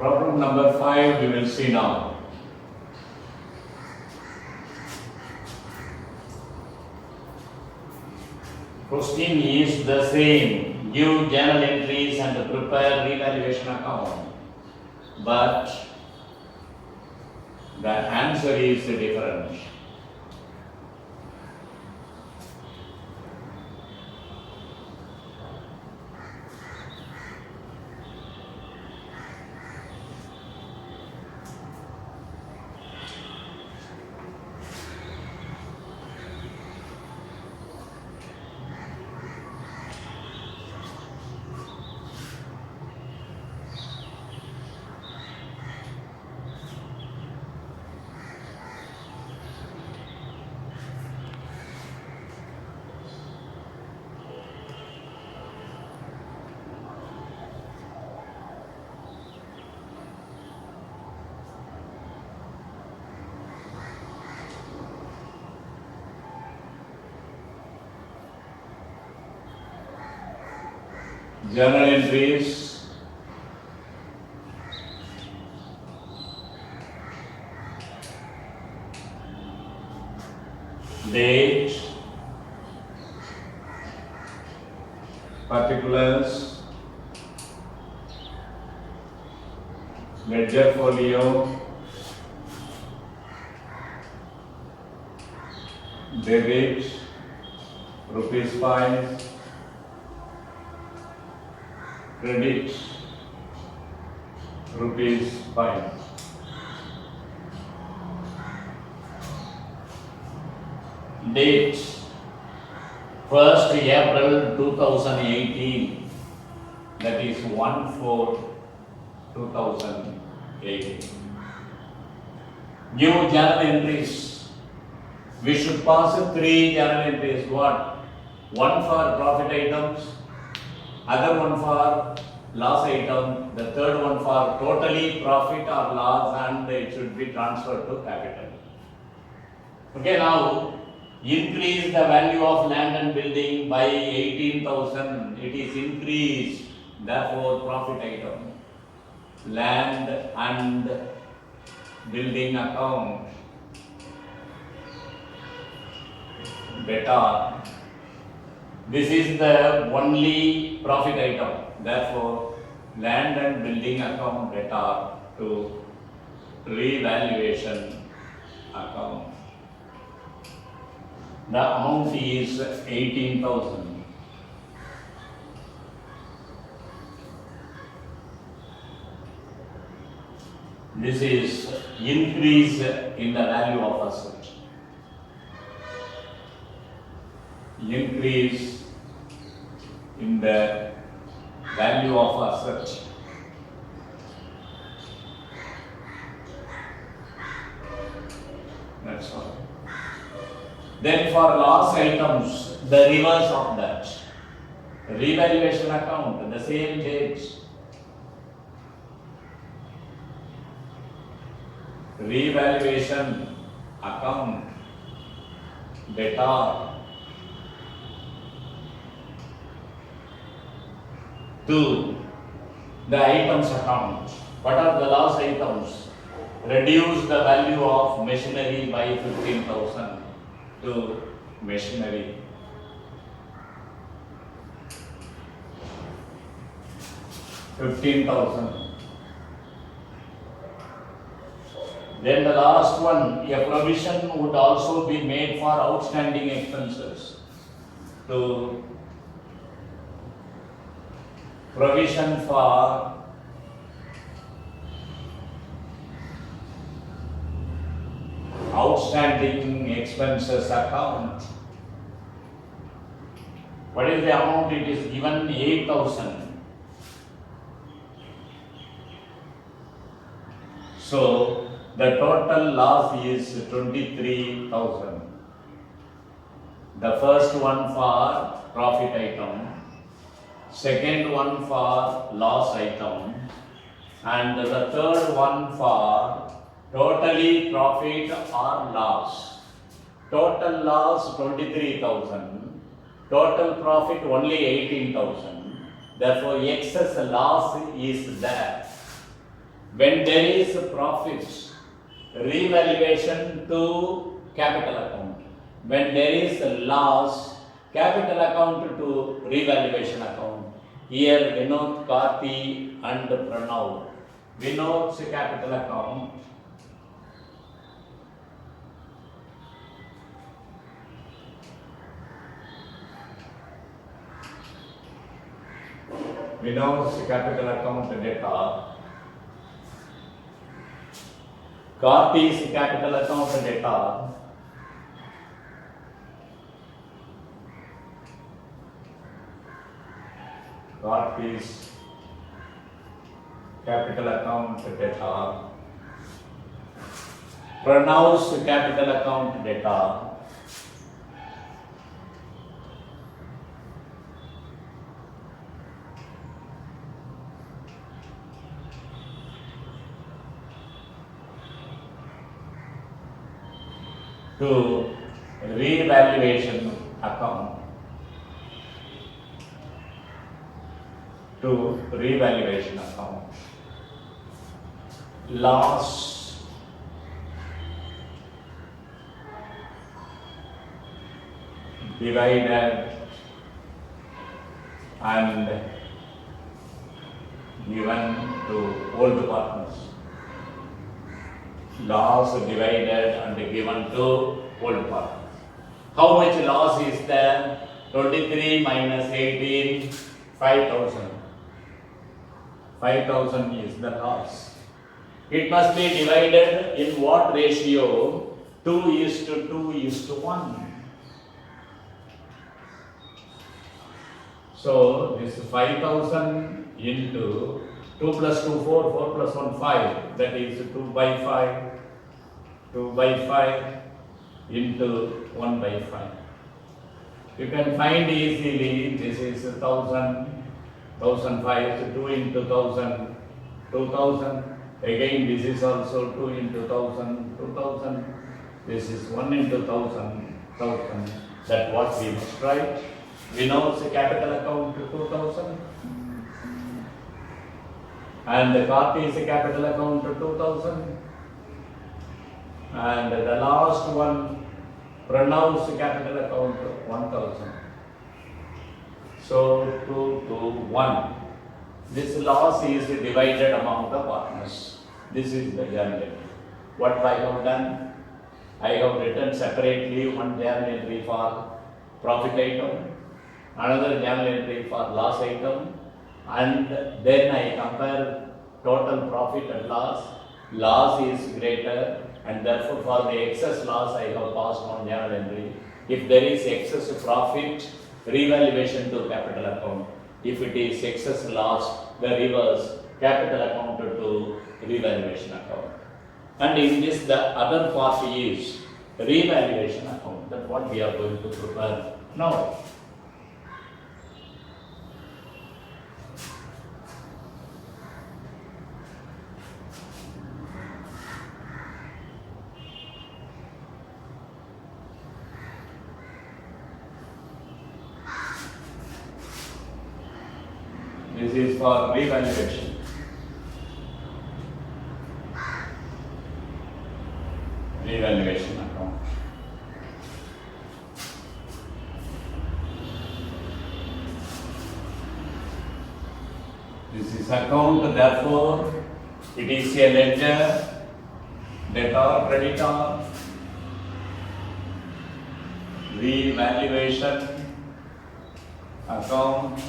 Problem number 5 we will see now. Question is the same. Give journal entries and prepare revaluation account. But the answer is different. Journal entries, date, particulars, ledger folio, debit, ₹5, credit, ₹5. Date 1st April 2018, that is 1/4/2018. Give journal entries. We should pass 3 journal entries. What? One for profit items, other one for loss item, the third one for totally profit or loss, and it should be transferred to capital. Okay, now increase the value of land and building by 18,000. It is increased, therefore profit item. Land and building account, debtor. This is the only profit item, therefore land and building account debtor to revaluation account. The amount is 18,000. This is increase in the value of asset. Increase in the value of asset. That's all. Then for loss items, the reverse of that. Revaluation account, the same date. Revaluation account, debtor. 2. The items account. What are the loss items? Reduce the value of machinery by 15,000 to machinery. $15,000. Then the last one, a provision would also be made for outstanding expenses. To provision for outstanding expenses account. What is the amount? It is given 8,000. So the total loss is 23,000. The first one for profit item, second one for loss item, and the third one for totally profit or loss. Total loss 23,000, total profit only 18,000. Therefore, excess loss is there. When there is a profit, revaluation to capital account. When there is a loss, capital account to revaluation account. Here Vinod, Karthi and Pranav. Vinod's capital account. Vinod's capital account data. Karthi's capital account data. Karthi's capital account data. Pranav's capital account data. To revaluation account. To revaluation account. Loss divided and given to old partners. Loss divided and given to old partners. How much loss is there? 23 minus 18, 5,000. 5,000 is the loss. It must be divided in what ratio? 2:2:1. So this 5,000 into 2 plus 2, 4, 4 plus 1, 5. That is 2 by 5. 2 by 5 into 1 by 5. You can find easily, this is 1,000, 1,005, so 2 into 1,000, 2,000. Again this is also 2 into 1,000, 2,000. This is 1 into 1,000, 1,000. That's what we must write. We know it's a capital account to 2,000. And the Karthi is a capital account to 2,000. And the last one, Pranav's capital account 1,000. So 2 to 1. This loss is divided among the partners. This is the journal entry. What I have done? I have written separately one journal entry for profit item, another journal entry for loss item, and then I compare total profit and loss. Loss is greater, and therefore for the excess loss I have passed on journal entry. If there is excess profit, revaluation to capital account. If it is excess loss, the reverse, capital account to revaluation account. And in this the other part is revaluation account. That's what we are going to prepare now. This is for revaluation. Revaluation account. This is account, therefore it is a ledger, debtor, creditor, revaluation account.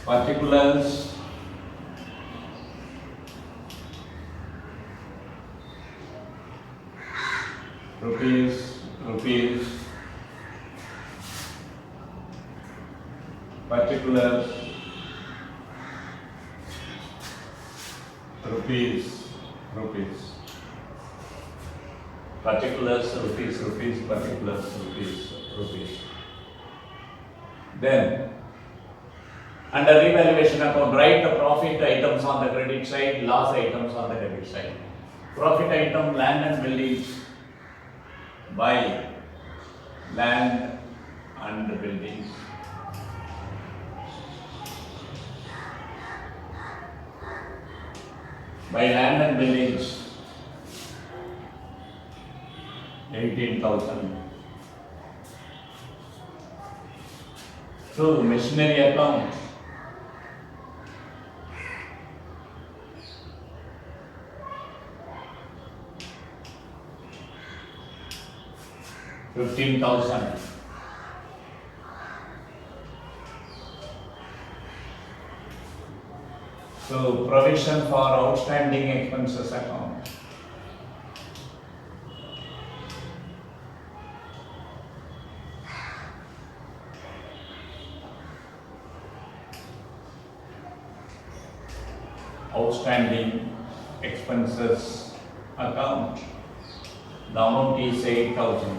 Particulars, rupees, particulars, rupees, particulars, rupees, particulars, rupees. Then under revaluation account, write the profit items on the credit side, loss items on the debit side. Profit item, land and buildings. Buy land and buildings. by land and buildings 18,000. To machinery account 15,000. So provision for outstanding expenses account. Outstanding expenses account. The amount is 8,000.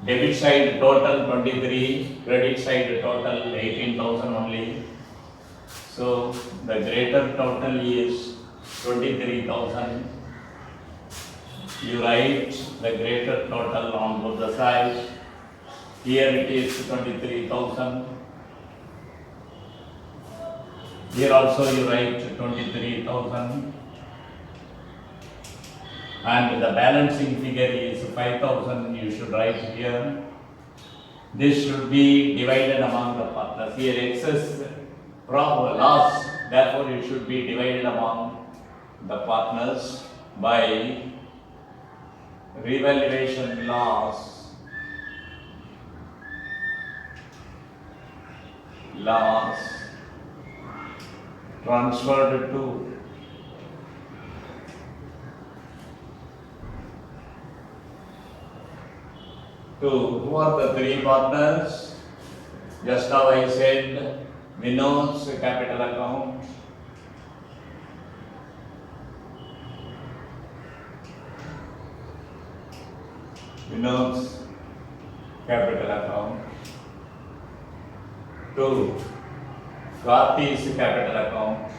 Debit side total 23, credit side total 18,000 only. So the greater total is 23,000. You write the greater total on both the sides. Here it is 23,000. Here also you write 23,000. And the balancing figure is 5,000, you should write here. This should be divided among the partners. Here excess loss, therefore it should be divided among the partners by revaluation loss transferred to who are the three partners? Just now I said Vinod's capital account, Vinod's capital account, to Karti's capital account,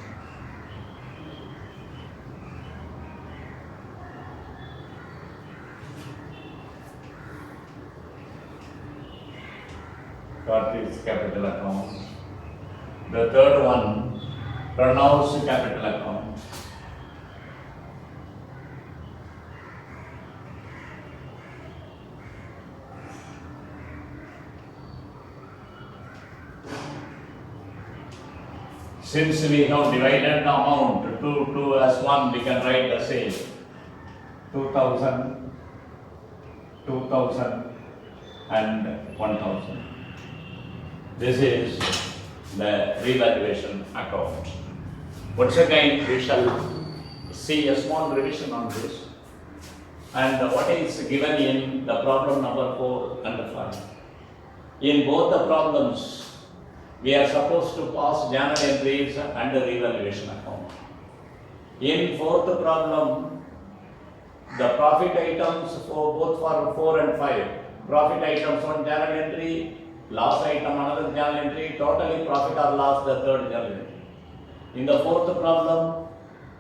Karti's capital account. The third one, Pranav's capital account. Since we have divided the amount 2 as 1, we can write the same. 2,000, 2,000 and 1,000. This is the revaluation account. Once again, we shall see a small revision on this. And what is given in the problem number 4 and 5. In both the problems, we are supposed to pass journal entries and the revaluation account. In fourth problem, the profit items for both for 4 and 5. Profit items one journal entry, loss item another journal entry, totally profit or loss the third journal entry. In the fourth problem,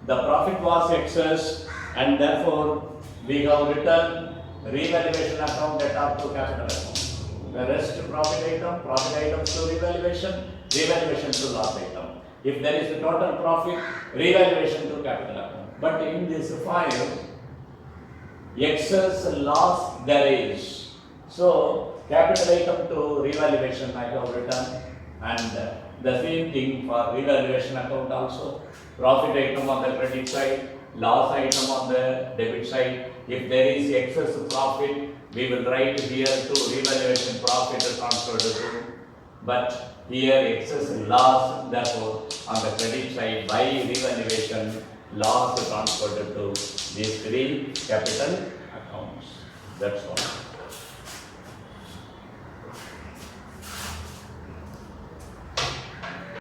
the profit was excess and therefore we have written revaluation account that up to capital account. The rest profit items to revaluation, revaluation to loss item. If there is a total profit, revaluation to capital account. But in this file, excess loss there is. So capital item to revaluation I have written, and the same thing for revaluation account also. Profit item on the credit side, loss item on the debit side. If there is excess profit, we will write here to revaluation profit transferred to, but here excess loss, therefore on the credit side by revaluation loss transferred to these three capital accounts. That's all.